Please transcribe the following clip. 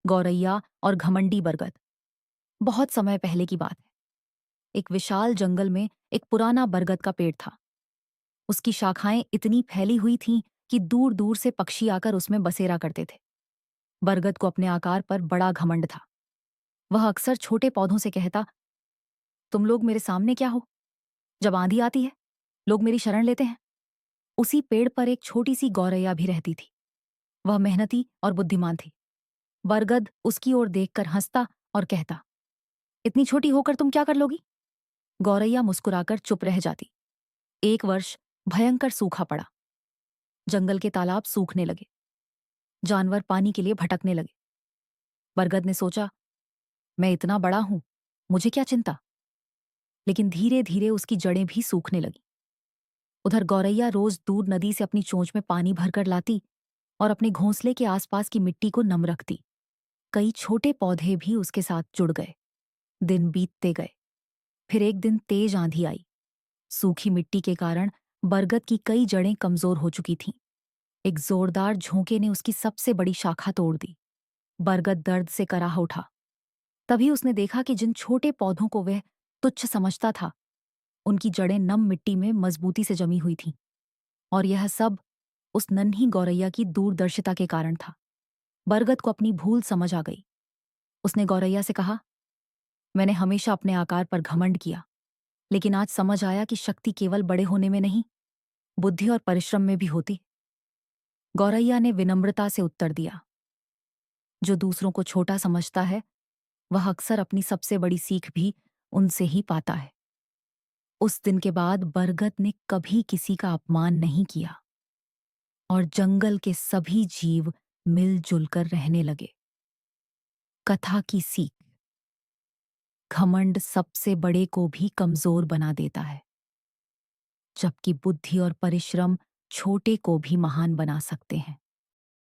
गौरैया और घमंडी बरगद। बहुत समय पहले की बात है। एक विशाल जंगल में एक पुराना बरगद का पेड़ था। उसकी शाखाएं इतनी फैली हुई थीं कि दूर दूर से पक्षी आकर उसमें बसेरा करते थे। बरगद को अपने आकार पर बड़ा घमंड था। वह अक्सर छोटे पौधों से कहता, तुम लोग मेरे सामने क्या हो? जब आंधी आती है लोग मेरी शरण लेते हैं। उसी पेड़ पर एक छोटी सी गौरैया भी रहती थी। वह मेहनती और बुद्धिमान थी। बरगद उसकी ओर देखकर हंसता और कहता, इतनी छोटी होकर तुम क्या कर लोगी? गौरैया मुस्कुराकर चुप रह जाती। एक वर्ष भयंकर सूखा पड़ा। जंगल के तालाब सूखने लगे। जानवर पानी के लिए भटकने लगे। बरगद ने सोचा, मैं इतना बड़ा हूं, मुझे क्या चिंता। लेकिन धीरे धीरे उसकी जड़ें भी सूखने लगी। उधर गौरैया रोज दूर नदी से अपनी चोंच में पानी भरकर लाती और अपने घोंसले के आसपास की मिट्टी को नम रखती। कई छोटे पौधे भी उसके साथ जुड़ गए। दिन बीतते गए। फिर एक दिन तेज आंधी आई। सूखी मिट्टी के कारण बरगद की कई जड़ें कमजोर हो चुकी थीं। एक जोरदार झोंके ने उसकी सबसे बड़ी शाखा तोड़ दी। बरगद दर्द से कराह उठा। तभी उसने देखा कि जिन छोटे पौधों को वह तुच्छ समझता था, उनकी जड़ें नम मिट्टी में मजबूती से जमी हुई थीं। और यह सब उस नन्ही गौरैया की दूरदर्शिता के कारण था। बरगद को अपनी भूल समझ आ गई। उसने गौरैया से कहा, मैंने हमेशा अपने आकार पर घमंड किया, लेकिन आज समझ आया कि शक्ति केवल बड़े होने में नहीं, बुद्धि और परिश्रम में भी होती। गौरैया ने विनम्रता से उत्तर दिया, जो दूसरों को छोटा समझता है वह अक्सर अपनी सबसे बड़ी सीख भी उनसे ही पाता है। उस दिन के बाद बरगद ने कभी किसी का अपमान नहीं किया और जंगल के सभी जीव मिलजुल कर रहने लगे। कथा की सीख, घमंड सबसे बड़े को भी कमजोर बना देता है, जबकि बुद्धि और परिश्रम छोटे को भी महान बना सकते हैं।